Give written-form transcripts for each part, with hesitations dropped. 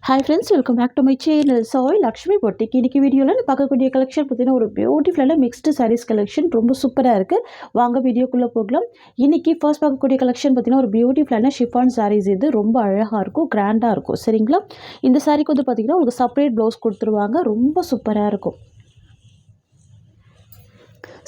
Hi friends, welcome back to my channel. Sai Lakshmi boutique. இன்றைக்கி வீடியோவில் பார்க்கக்கூடிய கலெக்ஷன் பார்த்தீங்கன்னா ஒரு பியூட்டிஃபுல்லான மிக்ஸ்டு சாரீஸ் கலெக்ஷன் ரொம்ப சூப்பராக இருக்குது. வாங்க வீடியோக்குள்ளே போகலாம். இன்றைக்கி ஃபர்ஸ்ட் பார்க்கக்கூடிய கலெக்ஷன் பார்த்தீங்கன்னா ஒரு பியூட்டிஃபுல்லான ஷிஃபான் சாரீஸ். இது ரொம்ப அழகாக இருக்கும், கிராண்டாக இருக்கும். சரிங்களா? இந்த சாரீக்கு வந்து பார்த்திங்கன்னா உங்களுக்கு செப்பரேட் ப்ளவுஸ் கொடுத்துருவாங்க. ரொம்ப சூப்பராக இருக்கும்.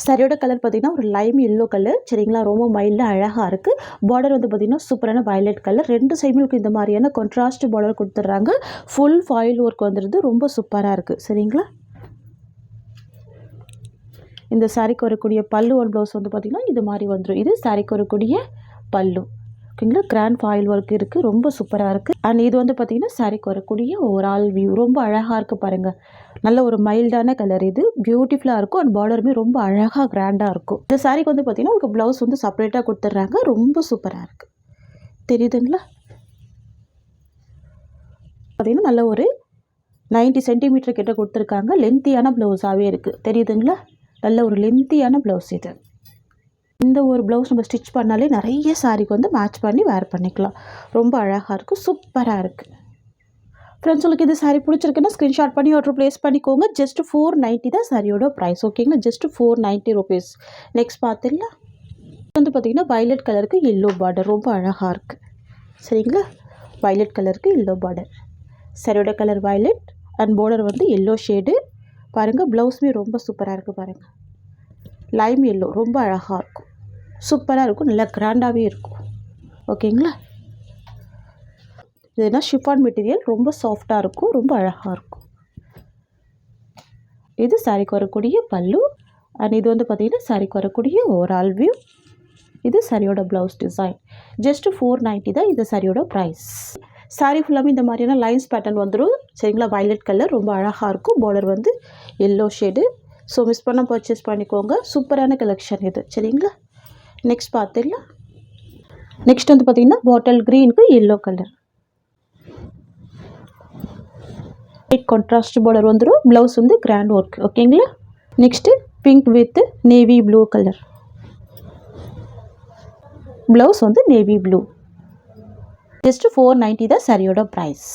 சாரியோட கலர் பார்த்திங்கன்னா ஒரு லைம் எல்லோ கலர். சரிங்களா? ரொம்ப மைல்டாக அழகாக இருக்குது. பார்டர் வந்து பார்த்திங்கன்னா சூப்பரான வயலட் கலர். ரெண்டு சைடுகளுக்கு இந்த மாதிரியான கான்ட்ராஸ்ட் பார்டர் கொடுத்துட்றாங்க. ஃபுல் ஃபாயில் ஒர்க் வந்துடுது. ரொம்ப சூப்பராக இருக்குது. சரிங்களா? இந்த சாரிக்கு வரக்கூடிய பல்லு ஒன் ப்ளவுஸ் வந்து பார்த்திங்கன்னா இது மாதிரி வந்துடும். இது சாரிக்கு வரக்கூடிய பல்லு. ஓகேங்களா? கிராண்ட் ஃபாயில் ஒர்க் இருக்குது. ரொம்ப சூப்பராக இருக்குது. அண்ட் இது வந்து பார்த்திங்கன்னா சாரிக்கு வரக்கூடிய ஓவரால் வியூ ரொம்ப அழகாக இருக்குது பாருங்கள். நல்ல ஒரு மைல்டான கலர். இது பியூட்டிஃபுல்லாக இருக்கும். அண்ட் பார்டருமே ரொம்ப அழகாக கிராண்டாக இருக்கும். இந்த சாரிக்கு வந்து பார்த்திங்கன்னா உங்களுக்கு ப்ளவுஸ் வந்து செப்பரேட்டாக கொடுத்துட்றாங்க. ரொம்ப சூப்பராக இருக்குது. தெரியுதுங்களா? பார்த்திங்கன்னா நல்ல ஒரு 90 சென்டிமீட்டர் கிட்ட கொடுத்துருக்காங்க. லென்த்தியான ப்ளவுஸாகவே இருக்குது. தெரியுதுங்களா? நல்ல ஒரு லென்த்தியான ப்ளவுஸ் இது. இந்த ஒரு ப்ளவுஸ் நம்ம ஸ்டிச் பண்ணாலே நிறைய சாரிக்கு வந்து மேட்ச் பண்ணி வேர் பண்ணிக்கலாம். ரொம்ப அழகாக இருக்கும். சூப்பராக இருக்குது. ஃப்ரெண்ட்ஸ், உங்களுக்கு இது சாரி பிடிச்சிருக்குன்னா ஸ்க்ரீன்ஷாட் பண்ணி ஆர்டர் ப்ளேஸ் பண்ணிக்கோங்க. ஜஸ்ட் 490 தான் சாரியோட ப்ரைஸ். ஓகேங்களா? Just 490 rupees. நெக்ஸ்ட் பார்த்துடலாம். வந்து பார்த்திங்கன்னா வயலட் கலருக்கு எல்லோ பார்டர். ரொம்ப அழகாக இருக்குது. சரிங்களா? வயலட் கலருக்கு எல்லோ பார்டர். சாரியோட கலர் வயலட் அண்ட் பார்டர் வந்து எல்லோ ஷேடு. பாருங்கள், ப்ளவுஸுமே ரொம்ப சூப்பராக இருக்குது. பாருங்கள், லைம் எல்லோ ரொம்ப அழகாக இருக்கும். சூப்பராக இருக்கும். நல்லா கிராண்டாகவே இருக்கும். ஓகேங்களா? இதுனா ஷிஃபான் மெட்டீரியல். ரொம்ப சாஃப்டாக இருக்கும். ரொம்ப அழகாக இருக்கும். இது சாரிக்கு வரக்கூடிய பல்லு. அண்ட் இது வந்து பார்த்திங்கன்னா சாரிக்கு வரக்கூடிய ஓவரால் வியூ. இது சாரியோட ப்ளவுஸ் டிசைன். ஜஸ்ட் 490 தான் இந்த சாரியோட ப்ரைஸ். சாரி ஃபுல்லாமே இந்த மாதிரியான லைன்ஸ் பேட்டர்ன் வந்துடும். சரிங்களா? வயலட் கலர் ரொம்ப அழகாக இருக்கும். பார்டர் வந்து எல்லோ ஷேடு. ஸோ மிஸ் பண்ண பர்ச்சேஸ் பண்ணிக்கோங்க. சூப்பரான கலெக்ஷன் இது. சரிங்களா? நெக்ஸ்ட் பார்த்துடலாம். நெக்ஸ்ட் வந்து பார்த்திங்கன்னா பாட்டில் க்ரீனுக்கு எல்லோ கலர். கான்ட்ராஸ்ட் பார்டர் வந்துடும். ப்ளவுஸ் வந்து கிராண்ட் ஒர்க். ஓகேங்களா? Next pink with navy blue colour. Blouse வந்து நேவி ப்ளூ. ஜஸ்ட் 490 தான் சாரியோட ப்ரைஸ்.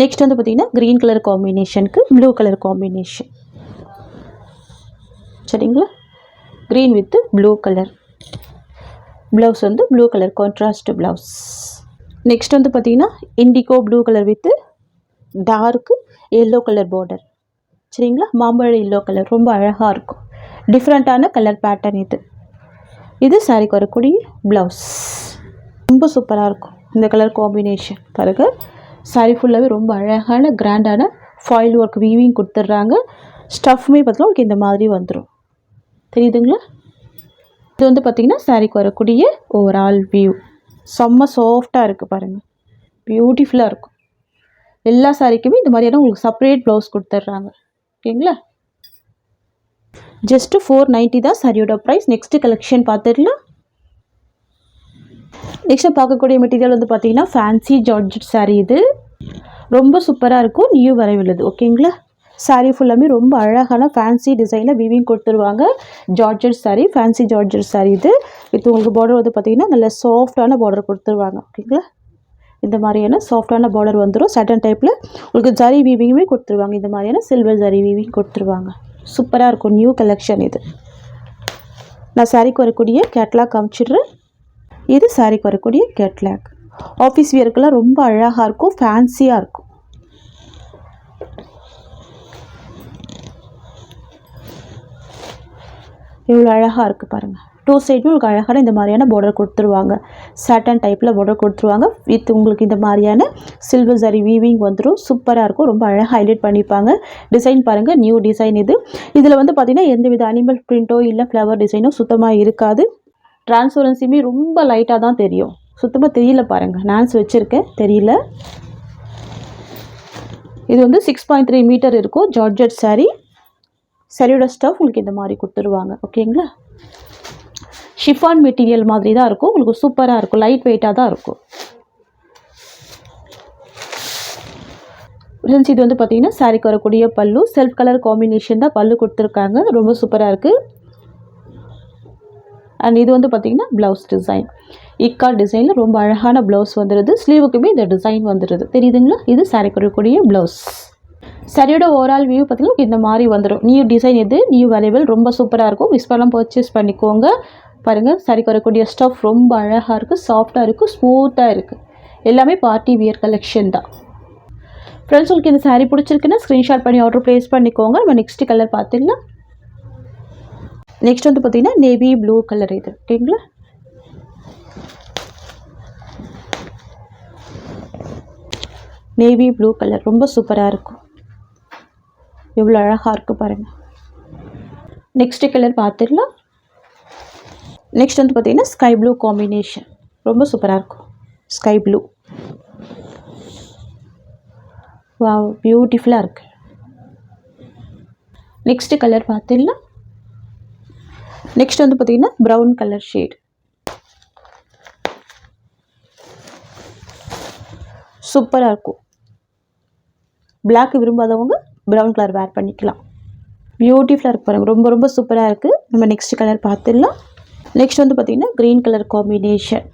நெக்ஸ்ட் வந்து பார்த்திங்கன்னா க்ரீன் கலர் காம்பினேஷனுக்கு ப்ளூ கலர் காம்பினேஷன். சரிங்களா? Green with blue colour. Blouse வந்து blue colour contrast blouse. Next வந்து பார்த்திங்கன்னா indigo blue colour with dark yellow colour border. சரிங்களா? மாம்பழ எல்லோ கலர். ரொம்ப அழகாக இருக்கும். டிஃப்ரெண்ட்டான கலர் பேட்டர்ன் இது. இது சாரிக்கு வரக்கூடிய ப்ளவுஸ். ரொம்ப சூப்பராக இருக்கும் இந்த கலர் காம்பினேஷன். பாருங்கள், சாரி ஃபுல்லாகவே ரொம்ப அழகான கிராண்டான ஃபாயில் ஒர்க் வீவிங் கொடுத்துட்றாங்க. ஸ்டஃப்மே பார்த்தீங்கன்னா உங்களுக்கு இந்த மாதிரி வந்துடும். தெரியுதுங்களா? இது வந்து பார்த்திங்கன்னா சாரிக்கு வரக்கூடிய ஓவரால் வியூ. செம்ம சாஃப்டாக இருக்குது பாருங்கள். பியூட்டிஃபுல்லாக இருக்கும். எல்லா சாரிக்குமே இந்த மாதிரியான உங்களுக்கு செப்பரேட் ப்ளவுஸ் கொடுத்துட்றாங்க. ஓகேங்களா? ஜஸ்ட்டு 490 தான் சாரியோட ப்ரைஸ். நெக்ஸ்ட்டு கலெக்ஷன் பார்த்துடலாம். நெக்ஸ்ட்டு பார்க்கக்கூடிய மெட்டீரியல் வந்து பார்த்திங்கன்னா ஃபேன்சி ஜார்ஜெட் சாரீ. இது ரொம்ப சூப்பராக இருக்கும். நியூ வரைவுள்ளது. ஓகேங்களா? சாரீ ஃபுல்லாமே ரொம்ப அழகான ஃபேன்சி டிசைனில் வீவிங் கொடுத்துருவாங்க. Georgette sari, fancy georgette sari. இது உங்களுக்கு பார்டர் வந்து பார்த்திங்கன்னா நல்ல சாஃப்டான பார்டர் கொடுத்துருவாங்க. ஓகேங்களா? இந்த மாதிரியான சாஃப்டான பார்டர் வந்துடும். சட்டன் டைப்பில் உங்களுக்கு ஜரி வீவிங்குமே கொடுத்துருவாங்க. இந்த மாதிரியான சில்வர் ஜரி வீவிங் கொடுத்துருவாங்க. சூப்பராக இருக்கும். நியூ கலெக்ஷன் இது. நான் சாரிக்கு வரக்கூடிய கேட்லாக் காமிச்சிடுறேன். இது சாரிக்கு வரக்கூடிய கேட்லாக். ஆஃபீஸ் வியருக்கெல்லாம் ரொம்ப அழகாக இருக்கும். ஃபேன்சியாக இருக்கும். இவ்வளோ அழகாக இருக்குது பாருங்கள். 2 சைடும் உங்களுக்கு அழகான இந்த மாதிரியான பார்டர் கொடுத்துருவாங்க. சாட்டன் டைப்பில் பார்டர் கொடுத்துருவாங்க. வித் உங்களுக்கு இந்த மாதிரியான சில்வர் ஜரி வீவிங் வந்துடும். சூப்பராக இருக்கும். ரொம்ப அழகாக ஹைலைட் பண்ணியிருப்பாங்க. டிசைன் பாருங்கள், நியூ டிசைன் இது. இதில் வந்து பார்த்திங்கன்னா எந்தவித அனிமல் பிரிண்ட்டோ இல்லை ஃப்ளவர் டிசைனோ சுத்தமாக இருக்காது. டிரான்ஸ்பரன்சியுமே ரொம்ப லைட்டாக தான் தெரியும். சுத்தமாக தெரியல பாருங்கள். நான்ஸ் வச்சுருக்கேன், தெரியல. இது வந்து 6.3 மீட்டர் இருக்கும். ஜார்ஜெட் சாரீ. சரியோட ஸ்டஃப் உங்களுக்கு இந்த மாதிரி கொடுத்துருவாங்க. ஓகேங்களா? ஷிஃபான் மெட்டீரியல் மாதிரி தான் இருக்கும். உங்களுக்கு சூப்பராக இருக்கும். லைட் வெயிட்டாக தான் இருக்கும். ஃப்ரெண்ட்ஸ், இது வந்து பார்த்திங்கன்னா சாரிக்கு வரக்கூடிய பல்லு. செல்ஃப் கலர் காம்பினேஷன் தான் பல்லு கொடுத்துருக்காங்க. ரொம்ப சூப்பராக இருக்குது. அண்ட் இது வந்து பார்த்திங்கன்னா ப்ளவுஸ் டிசைன். இக்கா டிசைனில் ரொம்ப அழகான ப்ளவுஸ் வந்துடுது. ஸ்லீவுக்குமே இந்த டிசைன் வந்துடுது. தெரியுதுங்களா? இது சாரிக்கு வரக்கூடிய ப்ளவுஸ். சரியோட ஓவரால் வியூ பார்த்தீங்கன்னா இந்த மாதிரி வந்துடும். நியூ டிசைன் இது, நியூ அரைவல், ரொம்ப சூப்பராக இருக்கும். மிஸ் பண்ணலாம், பர்ச்சேஸ் பண்ணிக்கோங்க. பாருங்கள், சாரிக்கு வரக்கூடிய ஸ்டஃப் ரொம்ப அழகாக இருக்குது, சாஃப்டாக இருக்குது, ஸ்மூத்தாக இருக்குது. எல்லாமே பார்ட்டி வியர் கலெக்ஷன் தான். ஃப்ரெண்ட்ஸ், உங்களுக்கு இந்த சாரீ பிடிச்சிருக்குன்னா ஸ்க்ரீன்ஷாட் பண்ணி ஆர்டர் ப்ளேஸ் பண்ணிக்கோங்க. நம்ம நெக்ஸ்ட் கலர் பார்த்துக்கலாம். நெக்ஸ்ட் வந்து பார்த்தீங்கன்னா நேவி ப்ளூ கலர் இது. ஓகேங்களா? நேவி ப்ளூ கலர் ரொம்ப சூப்பராக இருக்கும். எவ்வளோ அழகாக இருக்குது பாருங்கள். நெக்ஸ்ட் கலர் பார்த்துடலாம். நெக்ஸ்ட் வந்து பார்த்தீங்கன்னா ஸ்கை ப்ளூ காம்பினேஷன் ரொம்ப சூப்பராக இருக்கும். ஸ்கை ப்ளூ, வாவ், பியூட்டிஃபுல்லாக இருக்குது. நெக்ஸ்ட் கலர் பார்த்துடலாம். நெக்ஸ்ட் வந்து பார்த்தீங்கன்னா ப்ரௌன் கலர் ஷேட். சூப்பராக இருக்கும். பிளாக் விரும்பாதவங்க ப்ரௌன் கலர் வேர் பண்ணிக்கலாம். பியூட்டிஃபுல்லாக இருக்கு பாருங்கள். ரொம்ப ரொம்ப சூப்பராக இருக்குது. நம்ம நெக்ஸ்ட் கலர் பார்த்துடலாம். நெக்ஸ்ட் வந்து பார்த்திங்கன்னா க்ரீன் கலர் காம்பினேஷன்.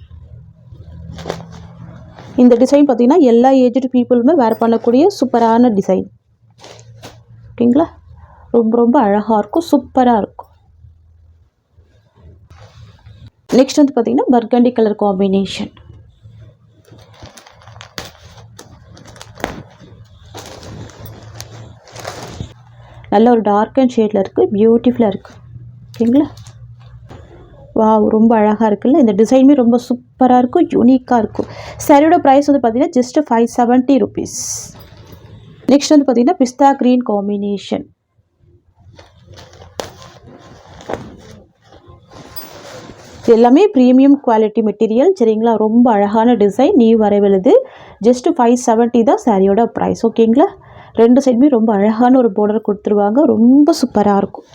இந்த டிசைன் பார்த்திங்கன்னா எல்லா ஏஜ்டு பீப்புளுமே வேர் பண்ணக்கூடிய சூப்பரான டிசைன். ஓகேங்களா? ரொம்ப ரொம்ப அழகாக இருக்கும், சூப்பராக இருக்கும். நெக்ஸ்ட் வந்து பார்த்திங்கன்னா பர்கண்டி கலர் காம்பினேஷன். நல்ல ஒரு டார்க் அண்ட் ஷேடில் இருக்குது, பியூட்டிஃபுல்லாக இருக்குது. ஓகேங்களா? வாவ், ரொம்ப அழகாக இருக்குல்ல. இந்த டிசைனுமே ரொம்ப சூப்பராக இருக்கும், யூனிக்காக இருக்கும். சாரியோட ப்ரைஸ் வந்து பார்த்திங்கன்னா ஜஸ்ட் 570 rupees. நெக்ஸ்ட் வந்து பார்த்திங்கன்னா பிஸ்தா க்ரீன் காம்பினேஷன். எல்லாமே ப்ரீமியம் குவாலிட்டி மெட்டீரியல். சரிங்களா? ரொம்ப அழகான டிசைன், நியூ வரைவலுது. ஜஸ்ட் 570 தான் சாரியோட ப்ரைஸ். ஓகேங்களா? ரெண்டு சைடுமே ரொம்ப அழகான ஒரு பார்டர் கொடுத்துருவாங்க, ரொம்ப சூப்பராக இருக்கும்.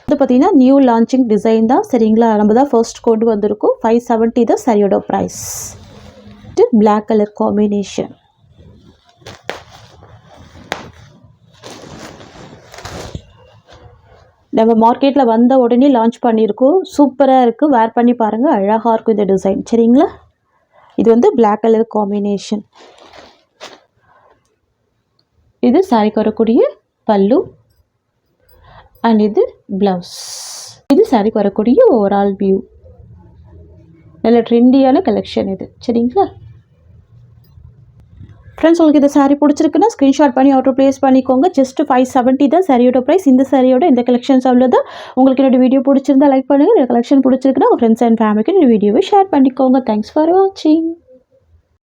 இது பார்த்திங்கன்னா நியூ லான்ச்சிங் டிசைன் தான். சரிங்களா? நம்ம தான் ஃபர்ஸ்ட் கொண்டு வந்திருக்கோம். 570 தான் சாரியோட ப்ரைஸ். Black colour combination. நம்ம மார்க்கெட்டில் வந்த உடனே லான்ச் பண்ணியிருக்கோம். சூப்பராக இருக்குது, வேர் பண்ணி பாருங்கள், அழகாக இருக்கும் இந்த டிசைன். சரிங்களா? இது வந்து பிளாக் கலர் காம்பினேஷன். இது சாரிக்கு வரக்கூடிய பல்லு அண்ட் இது ப்ளவுஸ். இது சாரிக்கு வரக்கூடிய ஓவரால் வியூ. நல்ல ட்ரெண்டியான கலெக்ஷன் இது. சரிங்களா? ஃப்ரெண்ட்ஸ், உங்களுக்கு இந்த சாரீ பிடிச்சிருக்குன்னா ஸ்க்ரீன்ஷாட் பண்ணி ஆர்டர் ப்ளேஸ் பண்ணிக்கோங்க. ஜஸ்ட் 570 தான் சாரியோட ப்ரைஸ். இந்த சாரியோட இந்த கலெக்ஷன்ஸ் அவ்வளோதான். உங்களுக்கு என்னோட வீடியோ பிடிச்சிருந்தா லைக் பண்ணுங்கள். இந்த கலெக்ஷன் பிடிச்சிருக்குன்னா உங்கள் ஃப்ரெண்ட்ஸ் அண்ட் ஃபேமிலிக்கு இந்த வீடியோவை ஷேர் பண்ணிக்கோங்க. தேங்க்ஸ் ஃபார் வாட்சிங்.